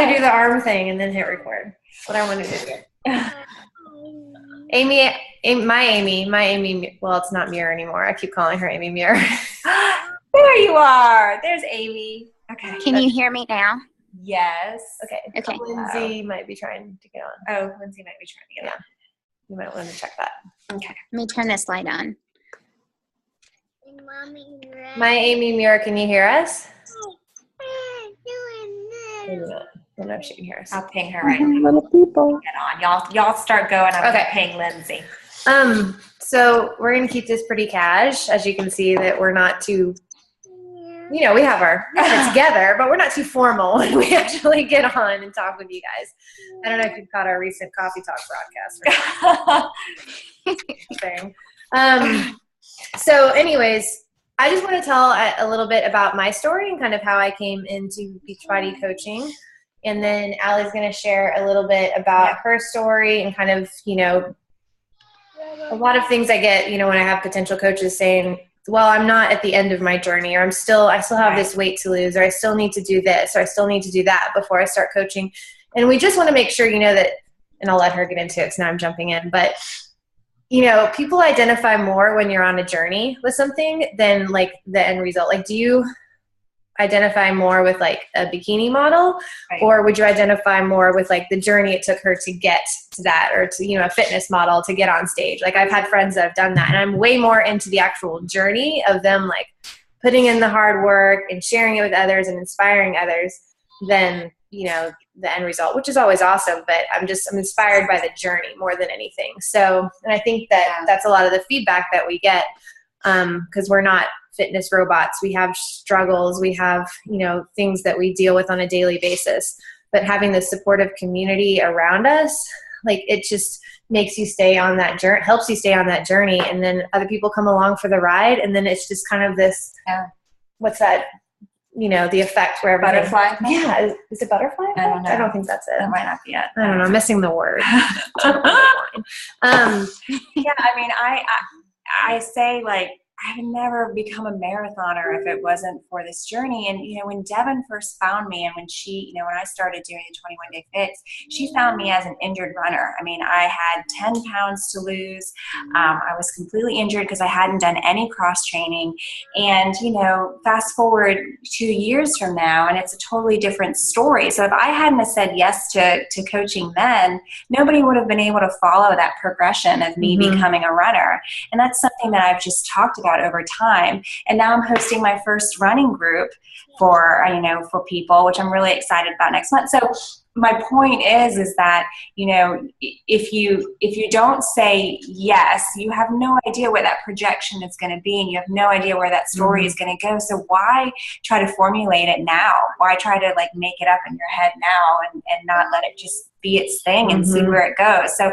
had to do the arm thing and then hit record. That's what I wanted to do. Amy, my Amy, well, it's not Muir anymore. I keep calling her Amy Muir. There you are. There's Amy. Okay. Can you hear me now? Yes. Okay. Okay. Lindsay might be trying to get on. Oh, Lindsay might be trying to get on. You might want to check that. Okay. Let me turn this light on. My Amy Muir, can you hear us? I don't know if she can hear us. I'll ping her right now. Little people. Get on. Y'all start going. I'm Okay. ping Lindsay. So we're going to keep this pretty cash. As you can see that we're not too, we have it together, but we're not too formal when we actually get on and talk with you guys. I don't know if you've caught our recent Coffee Talk broadcast. So anyways, I just want to tell a little bit about my story and kind of how I came into Beachbody coaching. And then Allie's going to share a little bit about her story and kind of, a lot of things I get, when I have potential coaches saying, well, I'm not at the end of my journey, or I still have this weight to lose, or I still need to do this, or I still need to do that before I start coaching. And we just want to make sure, that, and I'll let her get into it, so now I'm jumping in, but people identify more when you're on a journey with something than like the end result. Like, do you identify more with like a bikini model, or would you identify more with like the journey it took her to get to that, or to, a fitness model to get on stage? Like, I've had friends that have done that, and I'm way more into the actual journey of them like putting in the hard work and sharing it with others and inspiring others than, the end result, which is always awesome. But I'm inspired by the journey more than anything. So, and I think that that's a lot of the feedback that we get, because we're not fitness robots. We have struggles. We have, things that we deal with on a daily basis. But having the supportive community around us, like, it just makes you stay on that journey, helps you stay on that journey. And then other people come along for the ride. And then it's just kind of this, what's that? The effect where everything. Butterfly? Yeah. Is it butterfly? I don't know. I don't think that's it. That might not be it. I don't know. I'm missing the word. Yeah, I mean, I say, like, I would never become a marathoner if it wasn't for this journey. And, when Devin first found me, and when she, when I started doing the 21-day fix, she found me as an injured runner. I mean, I had 10 pounds to lose. I was completely injured because I hadn't done any cross training. And, fast forward 2 years from now, and it's a totally different story. So if I hadn't have said yes to coaching then, nobody would have been able to follow that progression of me becoming a runner. And that's something that I've just talked about over time. And now I'm hosting my first running group for people, which I'm really excited about next month. So my point is that, if you don't say yes, you have no idea where that projection is going to be, and you have no idea where that story is going to go. So why try to formulate it now? Why try to like make it up in your head now and not let it just be its thing and see where it goes? So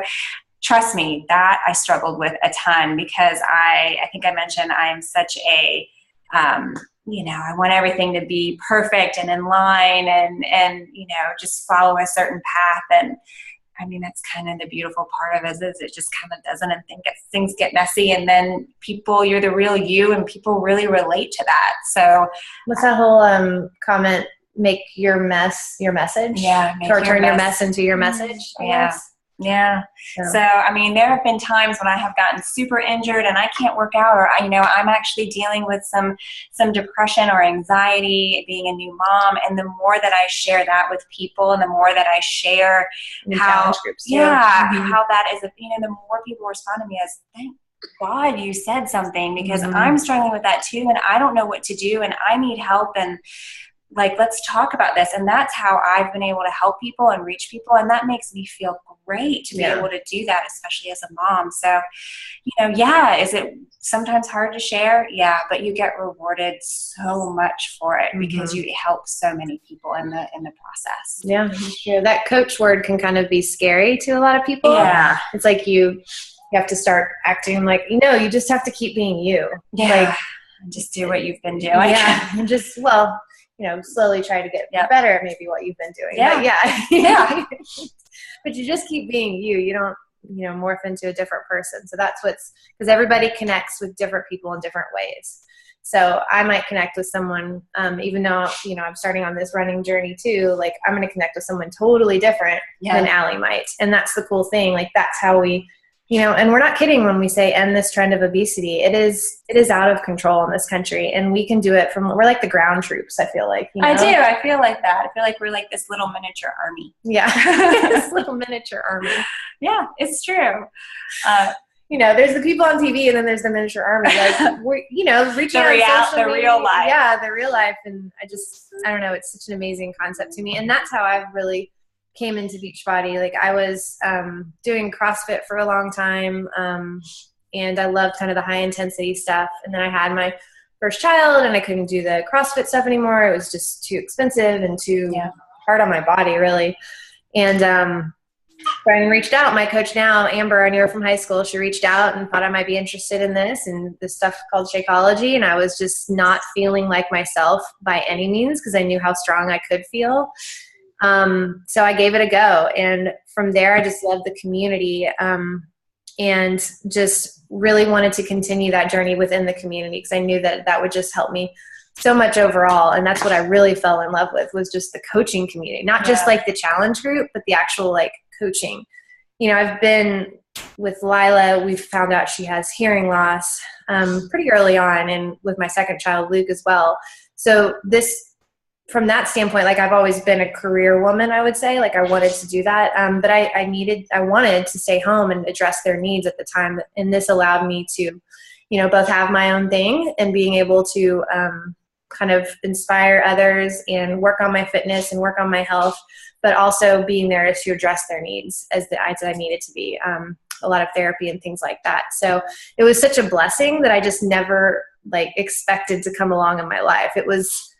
trust me, that I struggled with a ton, because I think I mentioned I'm such a, I want everything to be perfect and in line and just follow a certain path. And I mean, that's kind of the beautiful part of it, is it just kind of doesn't, and things get messy, and then you're the real you, and people really relate to that. So what's that whole comment, make your mess your message? Yeah. Or turn your mess into your message? Yeah. So, I mean, there have been times when I have gotten super injured and I can't work out, or, I'm actually dealing with some depression or anxiety being a new mom. And the more that I share that with people, and the more that I share how that is, the more people respond to me as, thank God you said something, because I'm struggling with that too. And I don't know what to do, and I need help. And like, let's talk about this. And that's how I've been able to help people and reach people. And that makes me feel great to be able to do that, especially as a mom. So, is it sometimes hard to share? Yeah, but you get rewarded so much for it, because you help so many people in the process. Yeah, sure. That coach word can kind of be scary to a lot of people. Yeah. It's like you have to start acting like, you just have to keep being you. Yeah. Like, just do what you've been doing. Yeah. And just, slowly try to get better at maybe what you've been doing. Yeah. But but you just keep being you. You don't, morph into a different person. So that's because everybody connects with different people in different ways. So I might connect with someone, even though, I'm starting on this running journey too, like I'm going to connect with someone totally different than Allie might. And that's the cool thing. Like that's how we, and we're not kidding when we say end this trend of obesity. It is out of control in this country, and we can do it we're like the ground troops, I feel like. I do. I feel like that. I feel like we're like this little miniature army. Yeah. This little miniature army. Yeah, it's true. There's the people on TV, and then there's the miniature army. Like we're, reaching out the real life. Yeah, the real life. And I don't know, it's such an amazing concept to me. And that's how I've really came into Beachbody. Like I was doing CrossFit for a long time, and I loved kind of the high intensity stuff. And then I had my first child, and I couldn't do the CrossFit stuff anymore. It was just too expensive and too hard on my body, really. And Brian reached out. My coach now, Amber, I knew her from high school. She reached out and thought I might be interested in this and this stuff called Shakeology. And I was just not feeling like myself by any means, because I knew how strong I could feel. So I gave it a go. And from there, I just loved the community, and just really wanted to continue that journey within the community, because I knew that would just help me so much overall. And that's what I really fell in love with, was just the coaching community, not just like the challenge group, but the actual like coaching. I've been with Lila. We've found out she has hearing loss pretty early on, and with my second child, Luke, as well. So from that standpoint, like I've always been a career woman, I would say. Like I wanted to do that, but I wanted to stay home and address their needs at the time. And this allowed me to, both have my own thing and being able to kind of inspire others and work on my fitness and work on my health, but also being there to address their needs as I needed to be. A lot of therapy and things like that. So it was such a blessing that I just never like expected to come along in my life. It was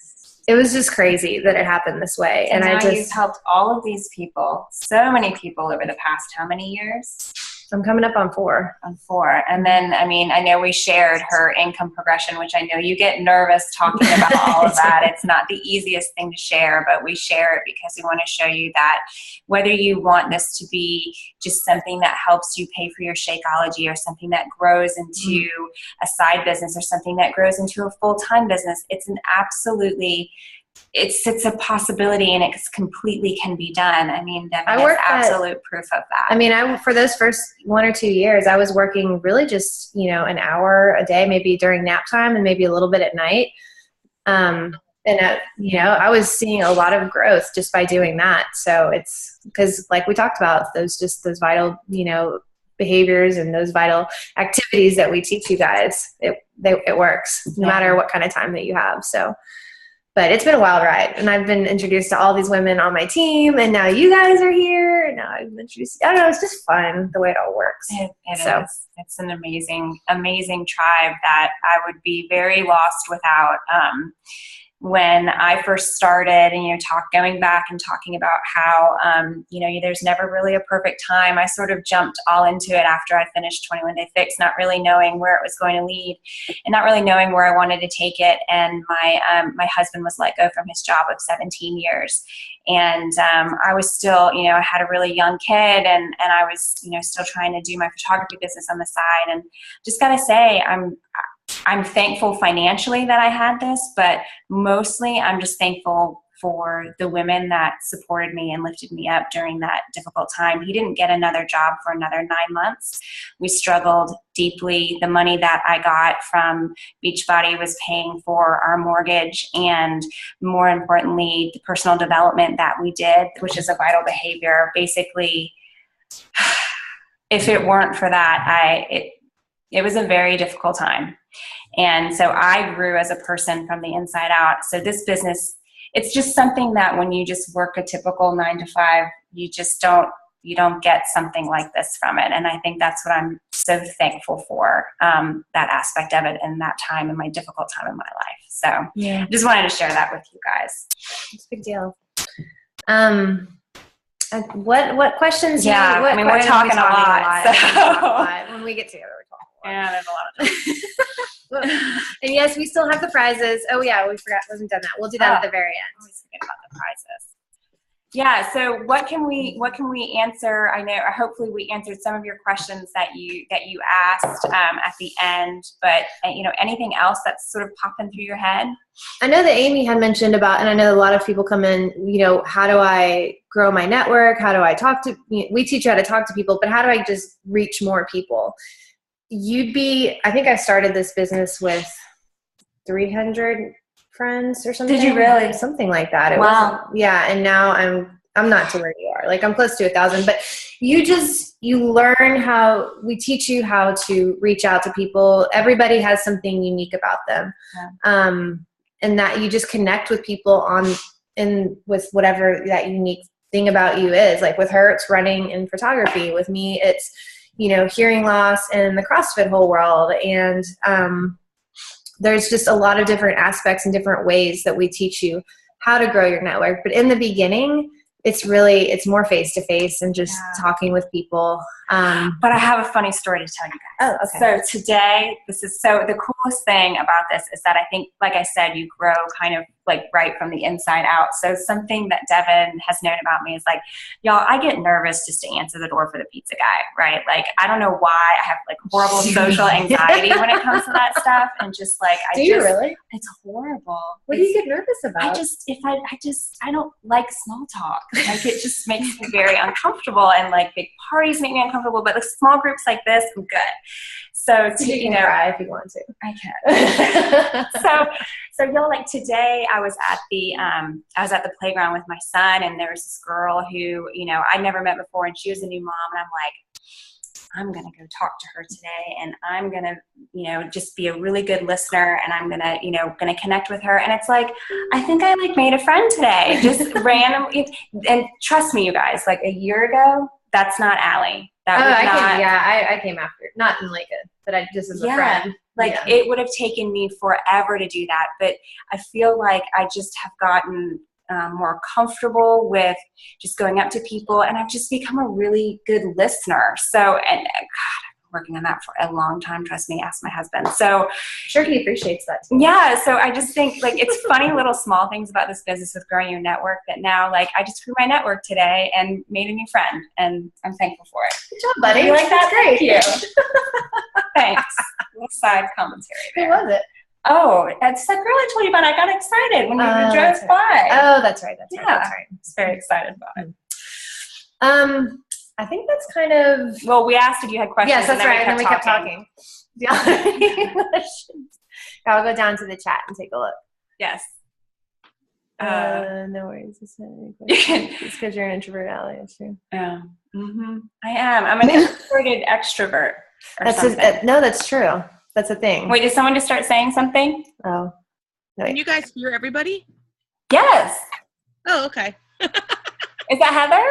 just crazy that it happened this way. And you've helped all of these people, so many people over the past how many years? I'm coming up on 4. And then, I know we shared her income progression, which I know you get nervous talking about all of that. It's not the easiest thing to share, but we share it because we want to show you that whether you want this to be just something that helps you pay for your Shakeology, or something that grows into a side business, or something that grows into a full-time business, it's a possibility, and it completely can be done. Devin is absolute proof of that. For those first 1 or 2 years, I was working really just, an hour a day, maybe during nap time and maybe a little bit at night. I was seeing a lot of growth just by doing that. So it's because, like we talked about, those vital, behaviors and those vital activities that we teach you guys, it works no matter what kind of time that you have. So. But it's been a wild ride, and I've been introduced to all these women on my team, and now you guys are here, and now I've been introduced. I don't know, it's just fun the way it all works. It is. It's an amazing, amazing tribe that I would be very lost without. When I first started, and going back and talking about how there's never really a perfect time. I sort of jumped all into it after I finished 21 Day Fix, not really knowing where it was going to lead, and not really knowing where I wanted to take it. And my husband was let go from his job of 17 years, and I was still, I had a really young kid, and I was still trying to do my photography business on the side. And just gotta say, I'm thankful financially that I had this, but mostly I'm just thankful for the women that supported me and lifted me up during that difficult time. He didn't get another job for another 9 months. We struggled deeply. The money that I got from Beachbody was paying for our mortgage, and more importantly, the personal development that we did, which is a vital behavior. Basically, if it weren't for that, it was a very difficult time. And so I grew as a person from the inside out. So this business, it's just something that when you just work a typical 9 to 5, you don't get something like this from it. And I think that's what I'm so thankful for, that aspect of it in that time, in my difficult time in my life. So I just wanted to share that with you guys. It's a big deal. What questions? Yeah, we're talking a lot. When we get together, we're talking a lot. Yeah, there's a lot of time. And yes, we still have the prizes. Oh yeah, we haven't done that. We'll do that at the very end. I always forget about the prizes. Yeah. So what can we answer? I know, hopefully we answered some of your questions that you asked at the end, but anything else that's sort of popping through your head? I know that Amy had mentioned about, and I know a lot of people come in, how do I grow my network? How do I we teach you how to talk to people, but how do I just reach more people? I think I started this business with 300 friends or something. Did you really? Something like that. It Wow. Yeah. And now I'm not to where you are. Like I'm close to 1,000, but you learn we teach you how to reach out to people. Everybody has something unique about them. Yeah. And that you just connect with people with whatever that unique thing about you is. Like with her, it's running and photography. With me, it's, hearing loss and the CrossFit whole world. And, there's just a lot of different aspects and different ways that we teach you how to grow your network. But in the beginning, it's more face-to-face and just talking with people. But I have a funny story to tell you guys. Oh, okay. So today, the coolest thing about this is that I think, like I said, you grow kind of like right from the inside out. So something that Devin has known about me is like, y'all, I get nervous just to answer the door for the pizza guy, right? Like, I don't know why I have like horrible social anxiety when it comes to that stuff. And just like, Do you really? It's horrible. What do you get nervous about? I don't like small talk. Like it just makes me very uncomfortable, and like big parties make me uncomfortable, but like small groups like this, I'm good. So you can cry if you want to. I can. So y'all, like today I was at the playground with my son, and there was this girl who, I'd never met before, and she was a new mom, and I'm like, I'm going to go talk to her today, and I'm going to, just be a really good listener, and I'm going to, connect with her. And it's like, I think I like made a friend today, just randomly. And trust me, you guys, like a year ago, that's not Allie. I came after, not in like but I just as a friend. It would have taken me forever to do that, but I feel like I just have gotten more comfortable with just going up to people, and I've just become a really good listener. So, and God, I've been working on that for a long time. Trust me, ask my husband. So sure, he appreciates that too. Yeah. So I just think like it's funny little small things about this business with growing your network that now like I just grew my network today and made a new friend, and I'm thankful for it. Good job, buddy. You like that? Great. Thank you. Thanks. Little side commentary there. Who was it? Oh, that's that girl I told you about. I got excited when you drove by. Oh, that's right. That's right. I was very excited about it. I think that's kind of... Well, we asked if you had questions. Yes, that's right. And then we kept talking. Yeah. I'll go down to the chat and take a look. Yes. No worries. It's because you're an introvert, Allie. That's true. Yeah. Mm-hmm. I am. I'm an introverted extrovert. No, that's true. That's a thing. Wait, did someone just start saying something? Oh. No, Can you guys hear everybody? Yes. Oh, okay. Is that Heather?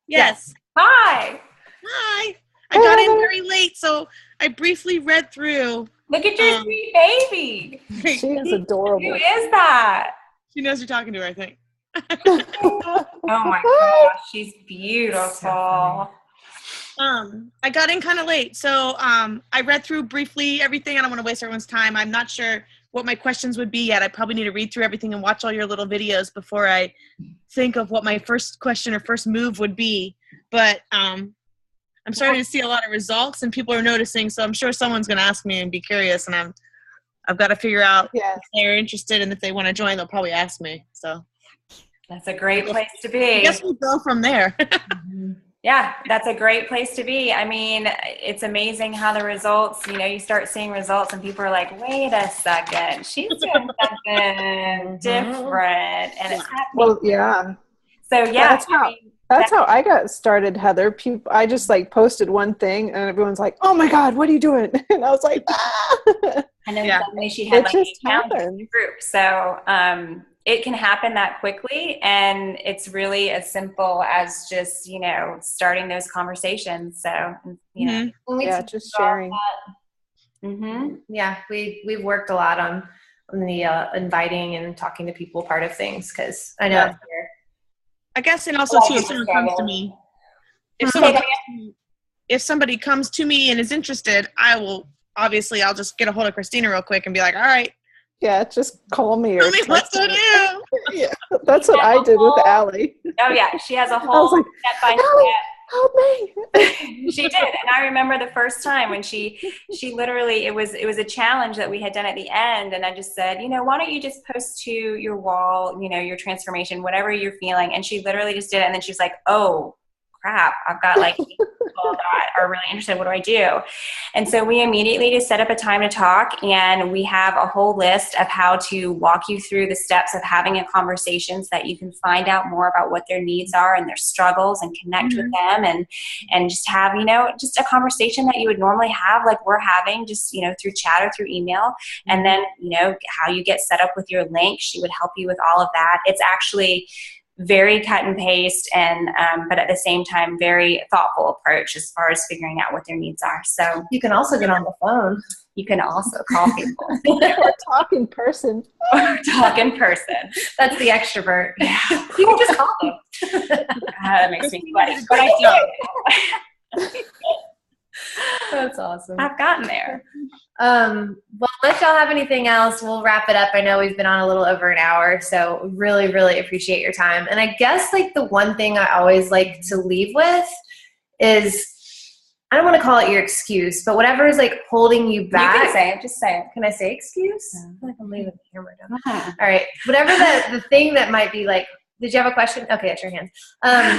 Yes. Hi. Hi. I got in very late, so I briefly read through. Look at your sweet baby. She is adorable. Who is that? She knows you're talking to her, I think. Oh my gosh, she's beautiful. I got in kind of late, so I read through briefly everything. I don't want to waste everyone's time. I'm not sure what my questions would be yet. I probably need to read through everything and watch all your little videos before I think of what my first question or first move would be. But I'm starting to see a lot of results, and people are noticing, so I'm sure someone's going to ask me and be curious, and I've got to figure out if they're interested, and if they want to join, they'll probably ask me. So that's a great place to be. I guess we'll go from there. Yeah, that's a great place to be. I mean, it's amazing how the results, you start seeing results and people are like, wait a second, she's doing something different. And it's happening. Well, yeah. So, yeah. That's how I got started, Heather. I just like posted one thing and everyone's like, oh my God, what are you doing? And I was like, ah. And then suddenly she had it just happened. Group. So, it can happen that quickly, and it's really as simple as just, starting those conversations. So, just sharing. Yeah, we've worked a lot on the inviting and talking to people part of things, because I know I guess, and also too, if someone comes to me, if somebody comes to me and is interested, I'll just get a hold of Christina real quick and be like, all right. Yeah, just call me. Tell me what to do. Yeah. That's what I did with Allie. Oh yeah, she has a I was whole like, step by Allie, help me. step. She did, and I remember the first time when she literally, it was a challenge that we had done at the end, and I just said, why don't you just post to your wall, your transformation, whatever you're feeling, and she literally just did it, and then she's like, oh crap, I've got like people that are really interested. What do I do? And so we immediately just set up a time to talk, and we have a whole list of how to walk you through the steps of having a conversation so that you can find out more about what their needs are and their struggles and connect with them and just have, just a conversation that you would normally have like we're having just, through chat or through email. And then, how you get set up with your link. She would help you with all of that. It's actually very cut and paste, and but at the same time very thoughtful approach as far as figuring out what their needs are. So You can also get on the phone. you can also call people Or talk in person. or talk in person. That's the extrovert. You can just call them. That makes me sweaty, but I do. That's awesome. I've gotten there. Well, unless y'all have anything else, we'll wrap it up. I know we've been on a little over an hour, so really, really appreciate your time. And I guess like the one thing I always like to leave with is, I don't want to call it your excuse, but whatever is like holding you back. You can say it. Just say it. Can I say excuse? I feel like I'm leaving the camera down. Uh-huh. All right. Whatever the thing that might be like, did you have a question? Okay, that's your hand.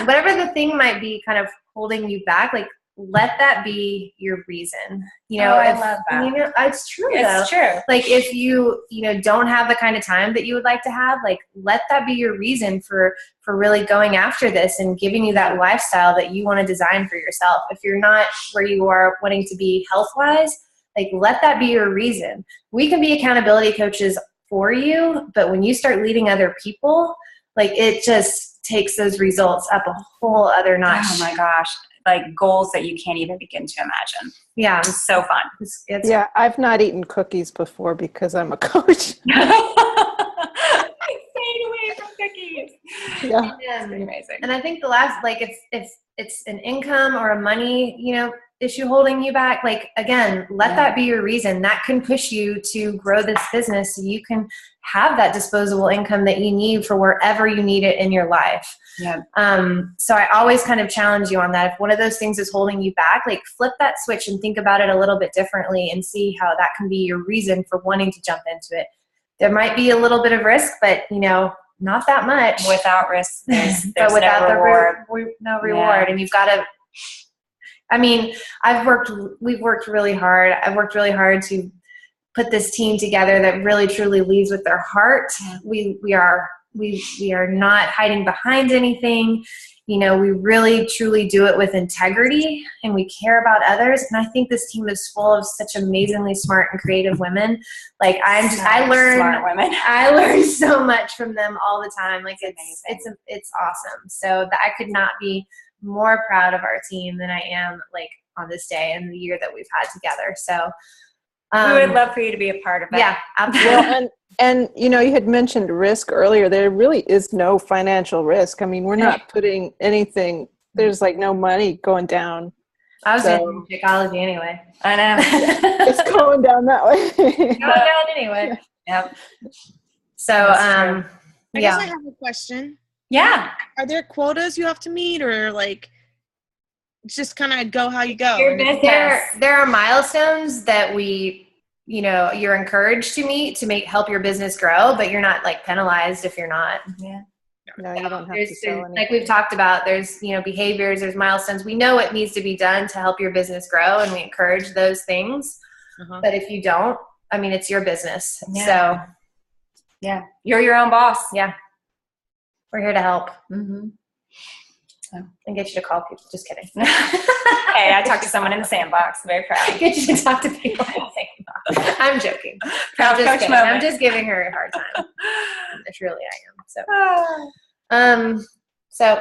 Whatever the thing might be kind of holding you back, like let that be your reason. I love that. It's true though. It's true. Like if you don't have the kind of time that you would like to have, like let that be your reason for really going after this and giving you that lifestyle that you want to design for yourself. If you're not where you are wanting to be health-wise, like let that be your reason. We can be accountability coaches for you, but when you start leading other people, like it just takes those results up a whole other notch. Oh my gosh. Like goals that you can't even begin to imagine. Yeah. It's so fun. Yeah, I've not eaten cookies before because I'm a coach. Staying away from cookies. Yeah. It's pretty amazing. And I think the last, like if it's an income or a money, issue holding you back, like again, let that be your reason. That can push you to grow this business so you can have that disposable income that you need for wherever you need it in your life. Yeah. So I always kind of challenge you on that. If one of those things is holding you back, like flip that switch and think about it a little bit differently and see how that can be your reason for wanting to jump into it. There might be a little bit of risk, but not that much. Without risk, there's but without no reward. no reward. Yeah. And you've got to, we've worked really hard. I've worked really hard to put this team together that really truly leads with their heart. We are not hiding behind anything. We really truly do it with integrity, and we care about others. And I think this team is full of such amazingly smart and creative women. Like I learn so much from them all the time. Like it's awesome. So that I could not be more proud of our team than I am like on this day and the year that we've had together. So we would love for you to be a part of that. Yeah, absolutely. Well, and you had mentioned risk earlier. There really is no financial risk. I mean, we're not putting anything. There's like no money going down. I was in psychology anyway. I know. It's going down that way. Going down anyway. Yep. So I guess I have a question. Yeah. Are there quotas you have to meet, or like just kind of go how you go? Your business. There are milestones that you're encouraged to meet to help your business grow, but you're not like penalized if you're not. Yeah. No, you don't have to sell anything. Like we've talked about, there's behaviors, there's milestones. We know what needs to be done to help your business grow, and we encourage those things. Uh-huh. But if you don't, it's your business. Yeah. So Yeah. You're your own boss. yeah, we're here to help. Mm-hmm. And get you to call people. Just kidding. Hey, I talked to someone in the sandbox. Very proud. Get you to talk to people. I'm joking. Proud I'm just coach kidding. moment. I'm just giving her a hard time. Truly, I am. So,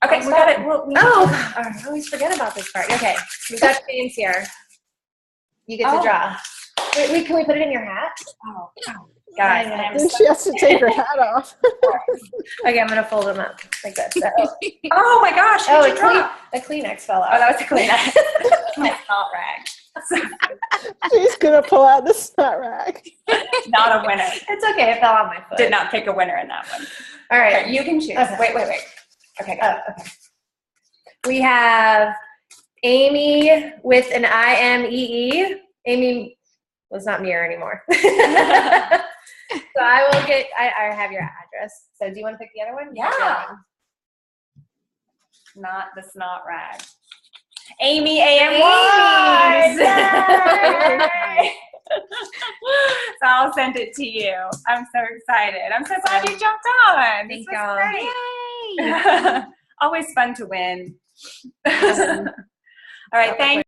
Okay, we got it. I always forget about this part. Okay, we got James here. You get to draw. Wait, can we put it in your hat? Oh, guys, I am Then she has to take her hat off. Okay, I'm gonna fold them up like this. Oh my gosh! Oh, a a Kleenex fell out. Oh, that was a Kleenex. My salt rag. She's gonna pull out the snot rag. Not a winner. It's okay. It fell on my foot. Did not pick a winner in that one. All right. Okay, you can choose. Okay. Wait. Okay, go. Okay. We have Amy with an IMEE. Amy was not Mir anymore. So I will get, I have your address. So do you want to pick the other one? Yeah. Not the snot rag. Amy AMY. So I'll send it to you. I'm so excited. I'm so glad you jumped on. Thank This y'all. was great. Always fun to win. All right, thanks.